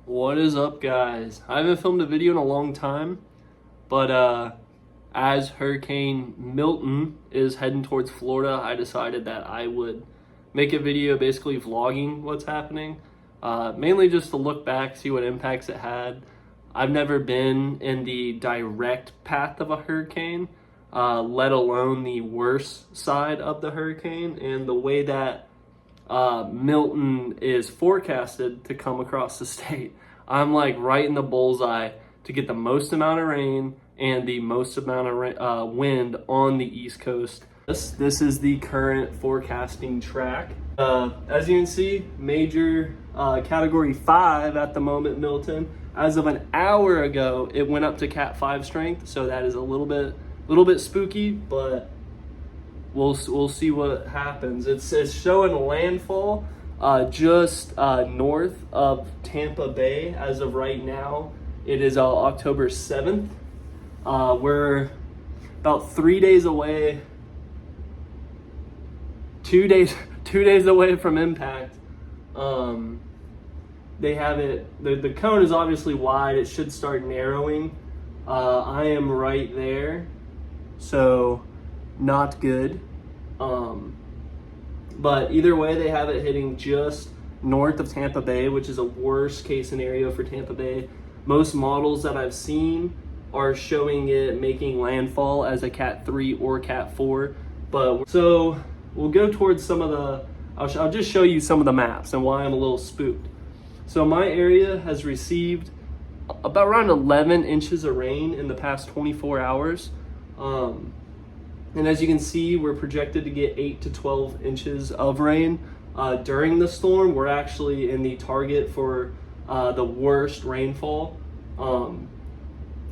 What is up, guys? I haven't filmed a video in a long time, but as Hurricane Milton is heading towards Florida, I decided that I would make a video basically vlogging what's happening. Mainly just to look back, see what impacts it had. I've never been in the direct path of a hurricane, let alone the worst side of the hurricane, and the way that Milton is forecasted to come across the state. I'm like right in the bullseye to get the most amount of rain and the most amount of wind on the East Coast. This is the current forecasting track. As you can see, major category 5 at the moment, Milton. As of an hour ago, it went up to Cat 5 strength, so that is a little bit spooky, but we'll see what happens. It's showing landfall just north of Tampa Bay as of right now. It is October 7th. We're about 3 days away, 2 days away from impact. They have it, the cone is obviously wide. It should start narrowing. I am right there, so not good. But either way, they have it hitting just north of Tampa Bay, which is a worst case scenario for Tampa Bay. Most models that I've seen are showing it making landfall as a Cat 3 or Cat 4. But so we'll go towards some of the, I'll just show you some of the maps and why I'm a little spooked. So my area has received about around 11 inches of rain in the past 24 hours. And as you can see, we're projected to get 8 to 12 inches of rain during the storm. We're actually in the target for the worst rainfall.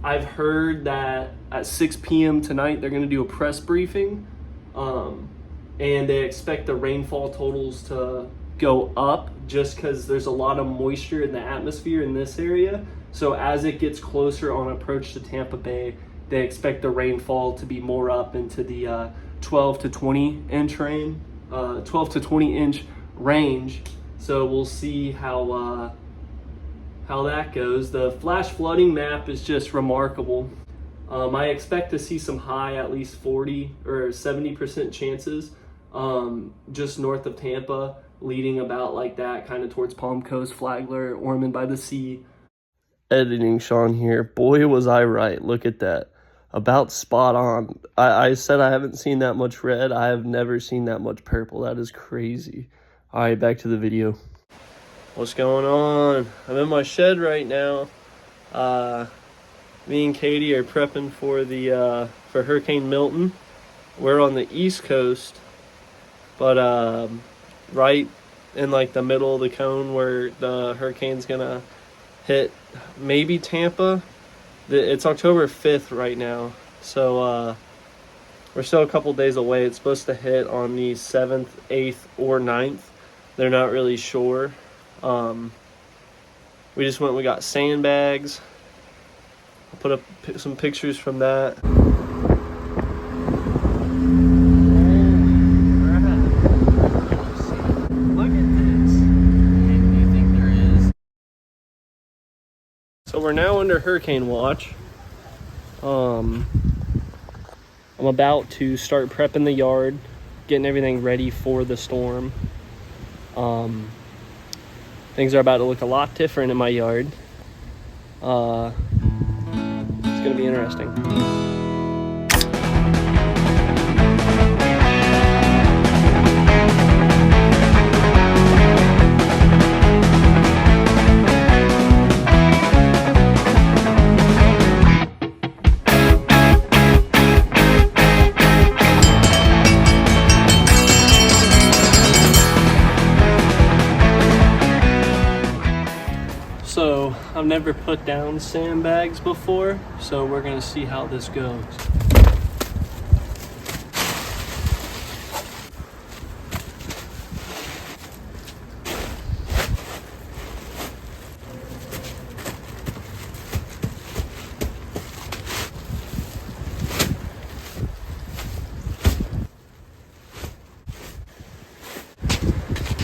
I've heard that at 6 p.m. tonight, they're going to do a press briefing, and they expect the rainfall totals to go up just because there's a lot of moisture in the atmosphere in this area. So as it gets closer on approach to Tampa Bay, they expect the rainfall to be more up into the 12 to 20 inch rain, 12 to 20 inch range. So we'll see how that goes. The flash flooding map is just remarkable. I expect to see some high, at least 40 or 70% chances just north of Tampa, leading about like that, kind of towards Palm Coast, Flagler, Ormond by the Sea. Editing Sean here. Boy, was I right. Look at that. About spot on. I said I haven't seen that much red. I have never seen that much purple. That is crazy. All right, back to the video. What's going on? I'm in my shed right now. Me and Katie are prepping for the for Hurricane Milton. We're on the East Coast, but right in like the middle of the cone where the hurricane's gonna hit maybe Tampa. It's October 5th right now, so we're still a couple days away. It's supposed to hit on the 7th, 8th, or 9th. They're not really sure. We just went and we got sandbags. I'll put up some pictures from that. So we're now under hurricane watch. I'm about to start prepping the yard, getting everything ready for the storm. Things are about to look a lot different in my yard. It's gonna be interesting. So I've never put down sandbags before, so we're gonna see how this goes.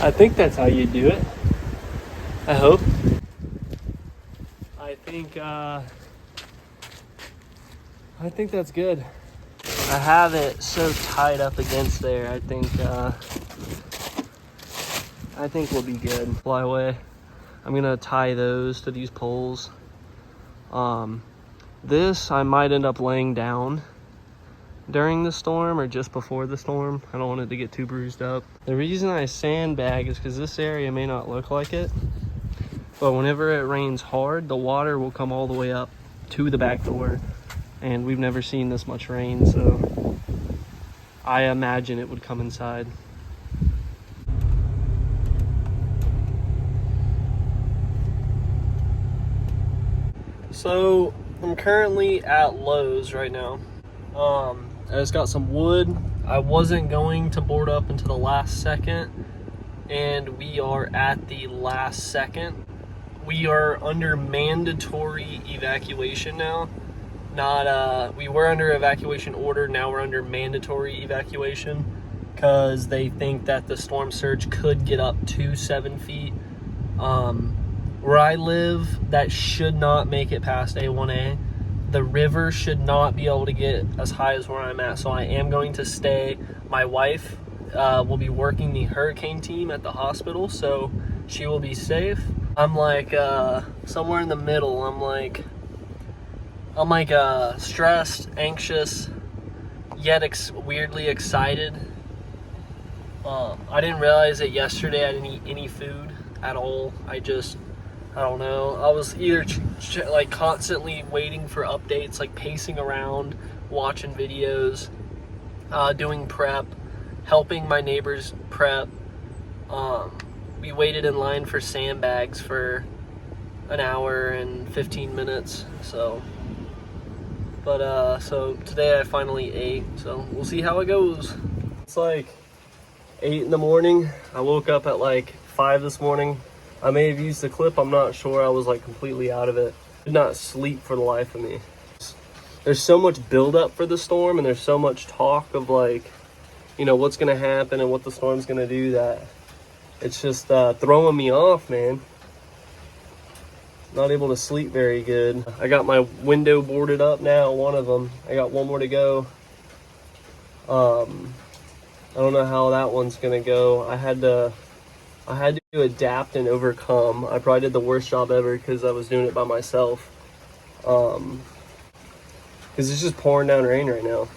I think that's how you do it. I hope. I think that's good. I have it so tied up against there. I think we'll be good. Fly away. I'm gonna tie those to these poles. This I might end up laying down during the storm or just before the storm. I don't want it to get too bruised up. The reason I sandbag is because this area may not look like it, but whenever it rains hard, the water will come all the way up to the back door. And we've never seen this much rain, so I imagine it would come inside. So I'm currently at Lowe's right now. I just got some wood. I wasn't going to board up until the last second, and we are at the last second. We are under mandatory evacuation now. We were under evacuation order, now we're under mandatory evacuation because they think that the storm surge could get up to 7 feet. Where I live, that should not make it past A1A. The river should not be able to get as high as where I'm at, so I am going to stay. My wife will be working the hurricane team at the hospital, so she will be safe. I'm like somewhere in the middle. I'm like stressed, anxious, yet weirdly excited. I didn't realize that yesterday I didn't eat any food at all. I don't know. I was either like constantly waiting for updates, like pacing around, watching videos, doing prep, helping my neighbors prep. We waited in line for sandbags for an hour and 15 minutes. So today I finally ate. So we'll see how it goes. It's like 8 in the morning. I woke up at like 5 this morning. I may have used the clip, I'm not sure. I was like completely out of it. Did not sleep for the life of me. There's so much buildup for the storm, and there's so much talk of like, you know, what's gonna happen and what the storm's gonna do, that it's just throwing me off, man. Not able to sleep very good. I got my window boarded up now, one of them. I got one more to go. I don't know how that one's gonna go. I had to adapt and overcome. I probably did the worst job ever because I was doing it by myself. Because it's just pouring down rain right now.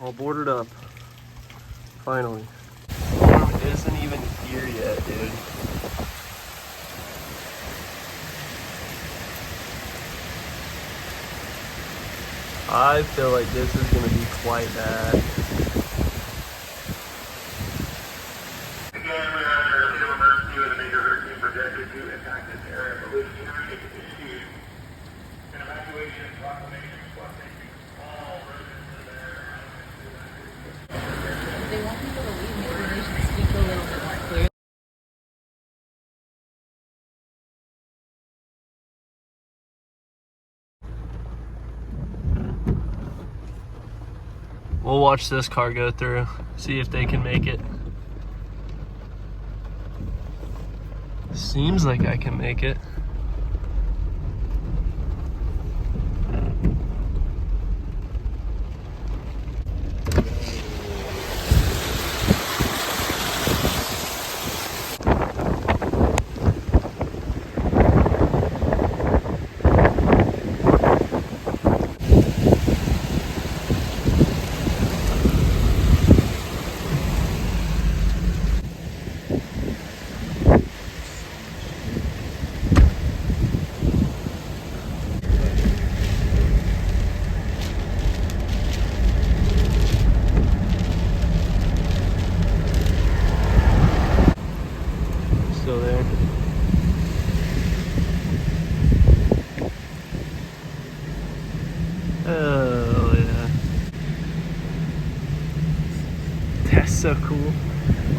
All boarded up. Finally. Storm isn't even here yet, dude. I feel like this is gonna be quite bad. Again, we're under a state of emergency with a major hurricane projected to impact this area, but with serious issues, an evacuation proclamation requesting all residents of there. If they want people to leave, maybe they should speak a little bit more clearly. We'll watch this car go through, see if they can make it. Seems like I can make it.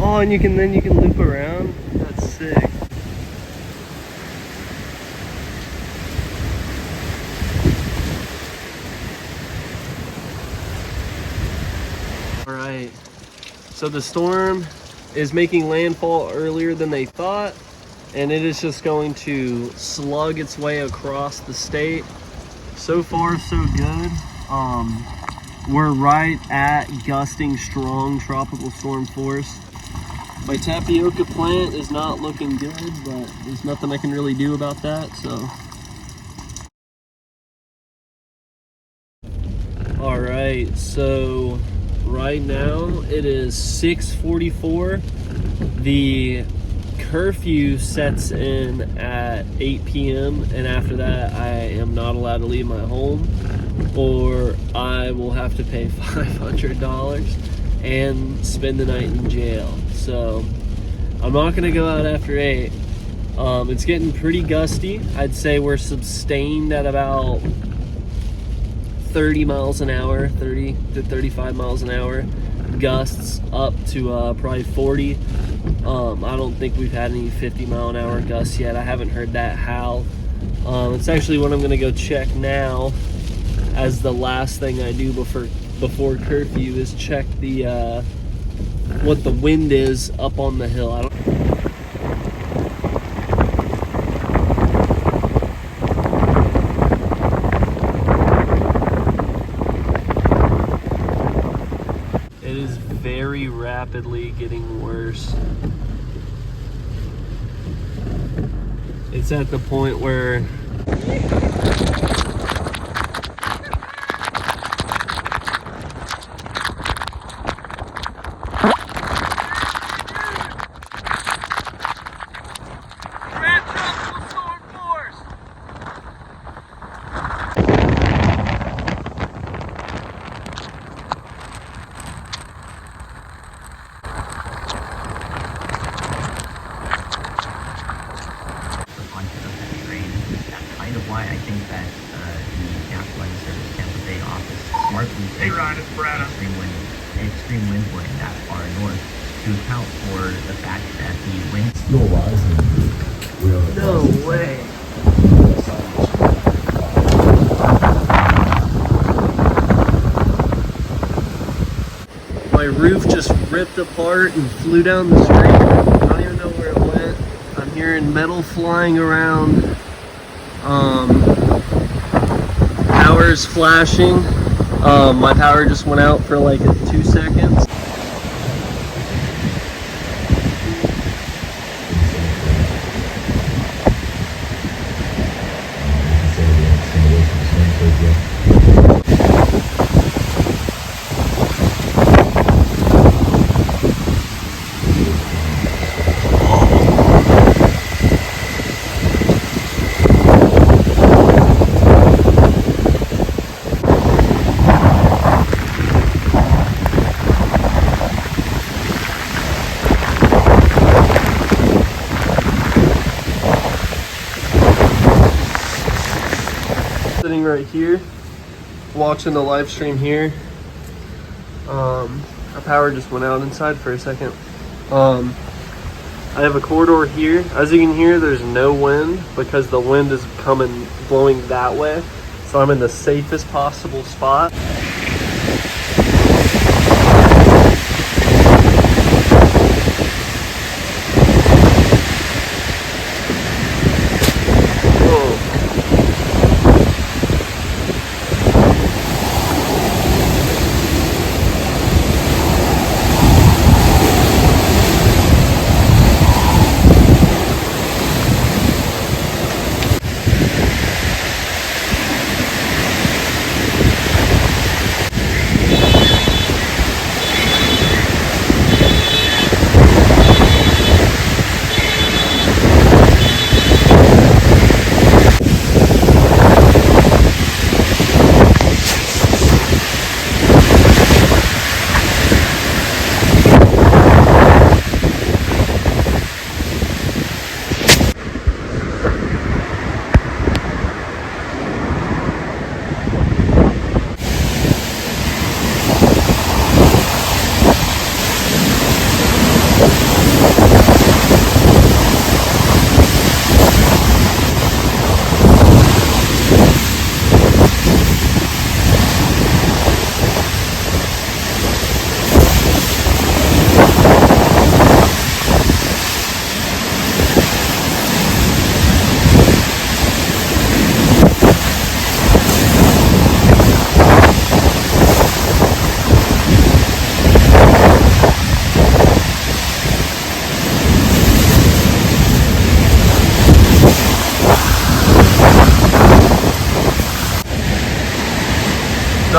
Oh, and then you can loop around. That's sick. All right. So the storm is making landfall earlier than they thought, and it is just going to slug its way across the state. So far, so good. We're right at gusting strong tropical storm force. My tapioca plant is not looking good, but there's nothing I can really do about that, so. All right, so right now it is 6:44. The curfew sets in at 8 p.m. and after that I am not allowed to leave my home, or I will have to pay $500 and spend the night in jail. So I'm not gonna go out after 8. It's getting pretty gusty. I'd say we're sustained at about 30 miles an hour, 30 to 35 miles an hour. Gusts up to probably 40. I don't think we've had any 50-mile-an-hour gusts yet. I haven't heard that howl. It's actually what I'm going to go check now, as the last thing I do before curfew is check the what the wind is up on the hill. It is very rapidly getting worse. It's at the point where why I think that the Gasoline Service Tampa Bay office smartly Hey Ryan, it's Brad. extreme winds blowing that far north to account for the fact that the wind still rising. no way. My roof just ripped apart and flew down the street. I don't even know where it went. I'm hearing metal flying around. Power's flashing. My power just went out for like 2 seconds. Sitting right here, watching the live stream here. Our power just went out inside for a second. I have a corridor here. As you can hear, there's no wind because the wind is blowing that way. So I'm in the safest possible spot.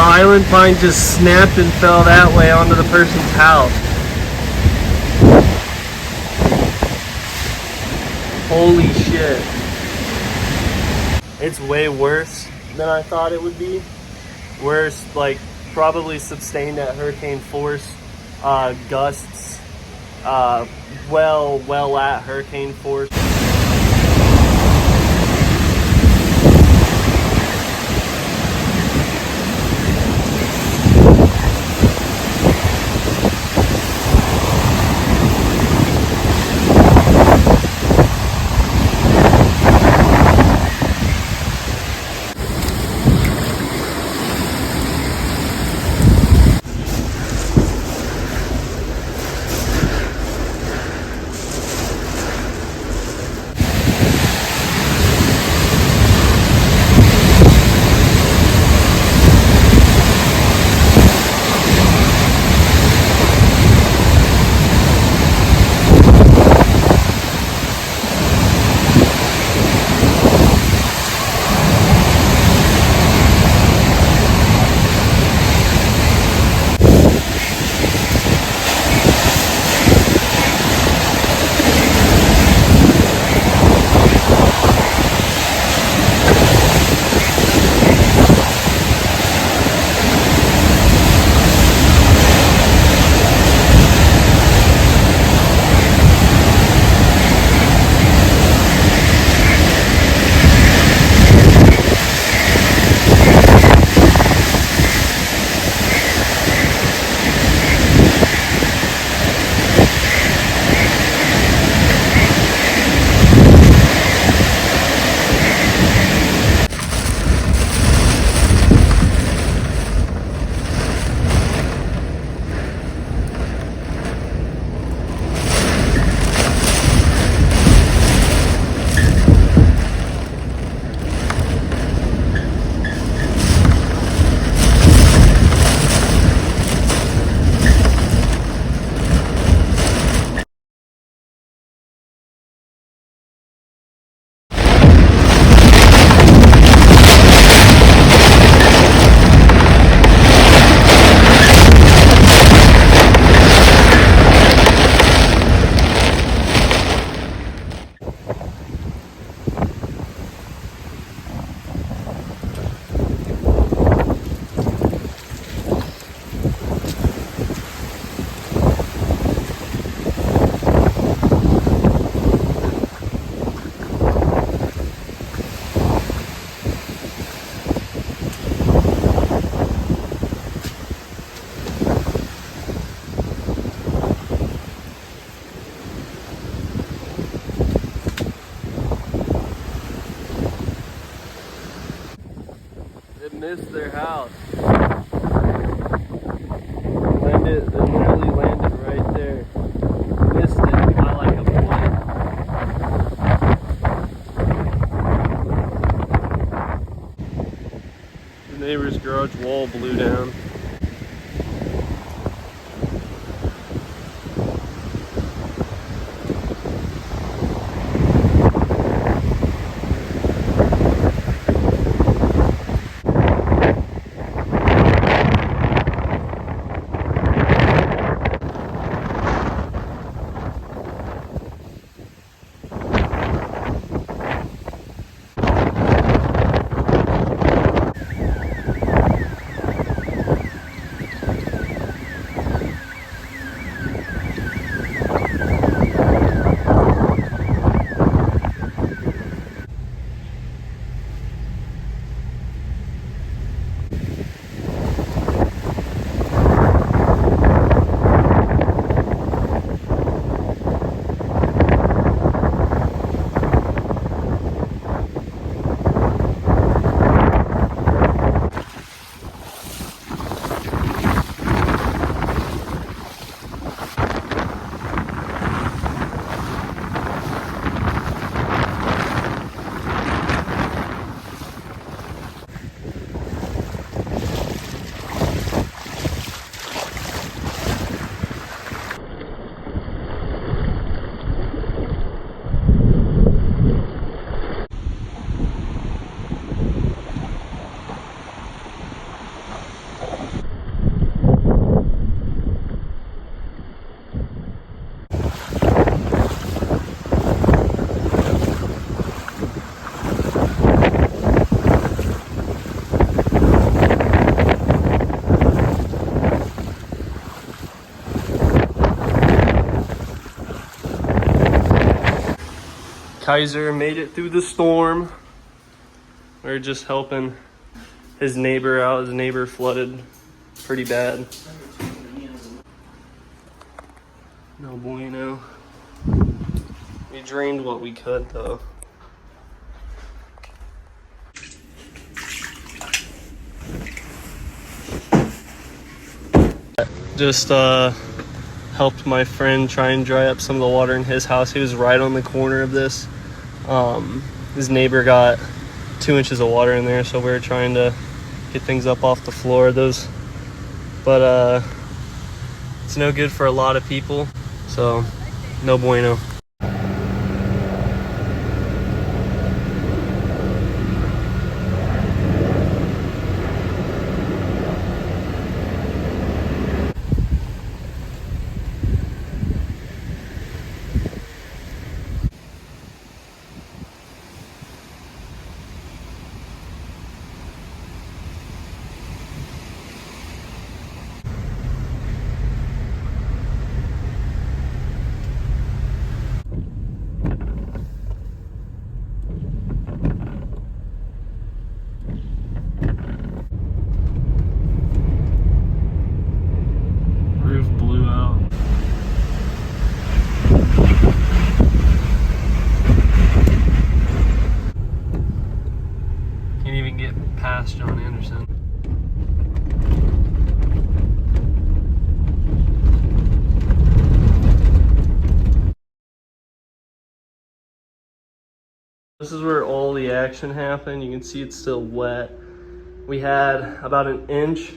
island pine just snapped and fell that way onto the person's house. Holy shit. It's way worse than I thought it would be. Worse, like probably sustained at hurricane force, gusts, well at hurricane force. It missed their house. It literally landed right there. Missed it by like a point. The neighbor's garage wall blew down. Kaiser made it through the storm. We're just helping his neighbor out. His neighbor flooded pretty bad. No bueno. We drained what we could though. Just helped my friend try and dry up some of the water in his house. He was right on the corner of this. His neighbor got 2 inches of water in there, so we were trying to get things up off the floor. But it's no good for a lot of people, so no bueno. Roof blew out. Can't even get past John Anderson. This is where all the action happened. You can see it's still wet. We had about an inch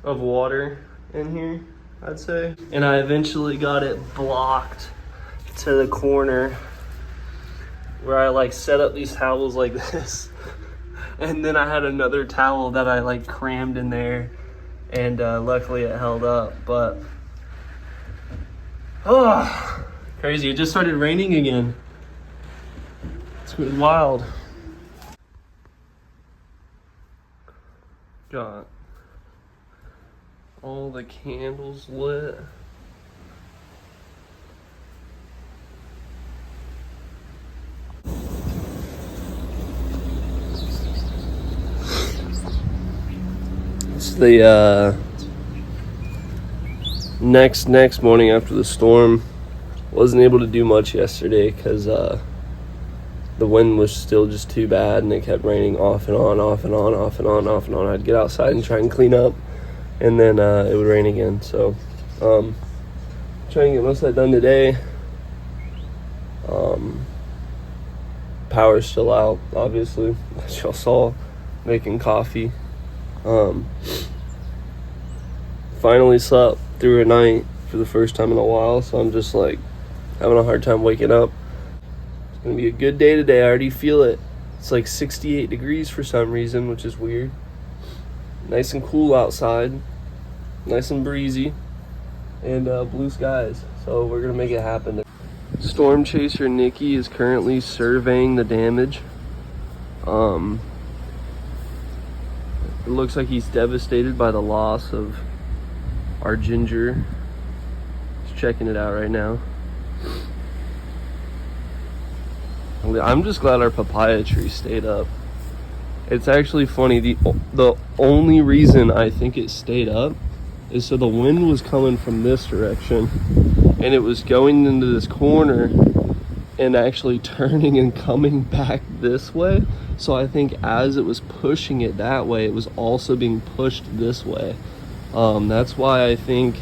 of water in here, I'd say. And I eventually got it blocked to the corner where I like set up these towels like this. And then I had another towel that I like crammed in there, and luckily it held up. But oh, crazy. It just started raining again. It's wild. Got all the candles lit. It's the next morning after the storm. Wasn't able to do much yesterday because the wind was still just too bad, and it kept raining off and on, off and on, off and on, off and on. I'd get outside and try and clean up, and then it would rain again. So trying to get most of that done today. Power's still out, obviously, as y'all saw, making coffee. Finally slept through a night for the first time in a while, so I'm just like having a hard time waking up. It's gonna be a good day today. I already feel it. It's like 68 degrees for some reason, which is weird. Nice and cool outside, nice and breezy, and blue skies. So we're gonna make it happen. Storm chaser Nikki is currently surveying the damage. It looks like he's devastated by the loss of our ginger. He's checking it out right now. I'm just glad our papaya tree stayed up. It's actually funny, the only reason I think it stayed up is so the wind was coming from this direction, and it was going into this corner and actually turning and coming back this way. So I think as it was pushing it that way, it was also being pushed this way. That's why I think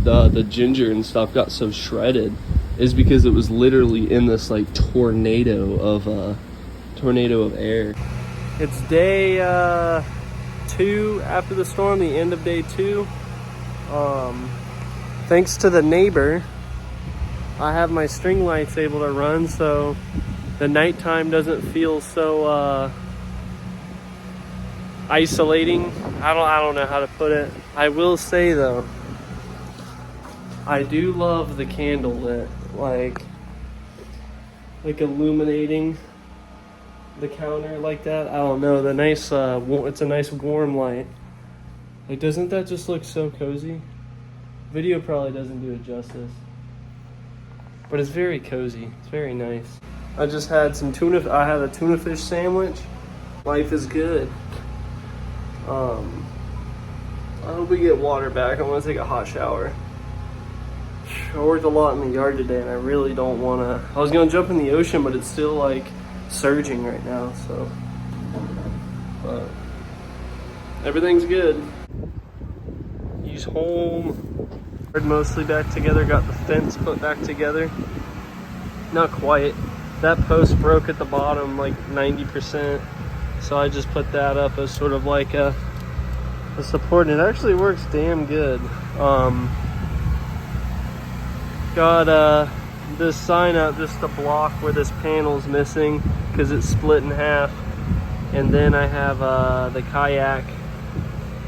the ginger and stuff got so shredded, is because it was literally in this like tornado of air. It's day 2 after the storm, the end of day 2. Thanks to the neighbor, I have my string lights able to run, so the nighttime doesn't feel so isolating. I don't know how to put it. I will say though, I do love the candle lit, like illuminating the counter like that. I don't know, the nice it's a nice warm light. Like, doesn't that just look so cozy? Video probably doesn't do it justice. but it's very cozy. It's very nice. I just had some tuna. I had a tuna fish sandwich. Life is good. I hope we get water back. I want to take a hot shower. I worked a lot in the yard today, and I really don't want to. I was going to jump in the ocean, but it's still like surging right now, so. But everything's good. He's home. Mostly back together. Got the fence put back together. Not quite. That post broke at the bottom like 90%, so I just put that up as sort of like a support, and it actually works damn good. Got this sign out just to block where this panel's missing because it's split in half, and then I have the kayak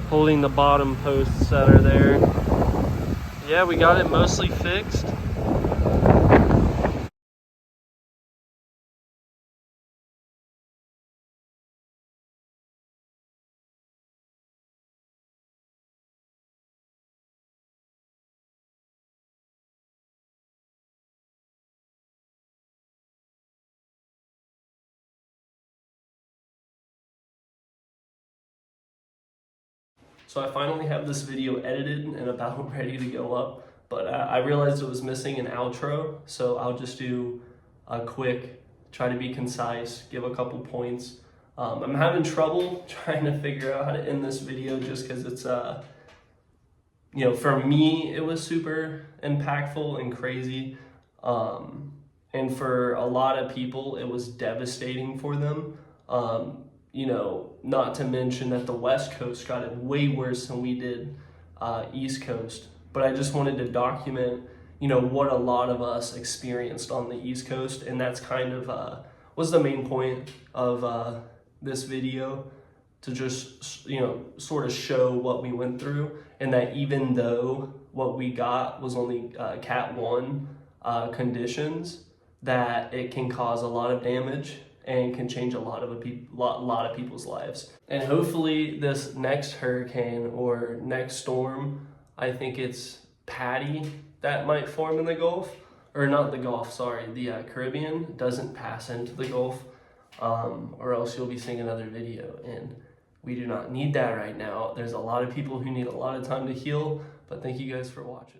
holding the bottom posts that are there. Yeah, we got it mostly fixed. So I finally have this video edited and about ready to go up, but I realized it was missing an outro, so I'll just do a quick, try to be concise, give a couple points. I'm having trouble trying to figure out how to end this video just because it's, you know, for me, it was super impactful and crazy. And for a lot of people, it was devastating for them. You know, not to mention that the West Coast got it way worse than we did East Coast. But I just wanted to document, you know, what a lot of us experienced on the East Coast. And that's kind of was the main point of this video, to just, you know, sort of show what we went through. And that even though what we got was only Cat 1 conditions, that it can cause a lot of damage and can change a lot of people's lives. And hopefully this next hurricane or next storm, I think it's Patty that might form in the Gulf, or not the Gulf, sorry, the Caribbean, doesn't pass into the Gulf, or else you'll be seeing another video. And we do not need that right now. There's a lot of people who need a lot of time to heal, but thank you guys for watching.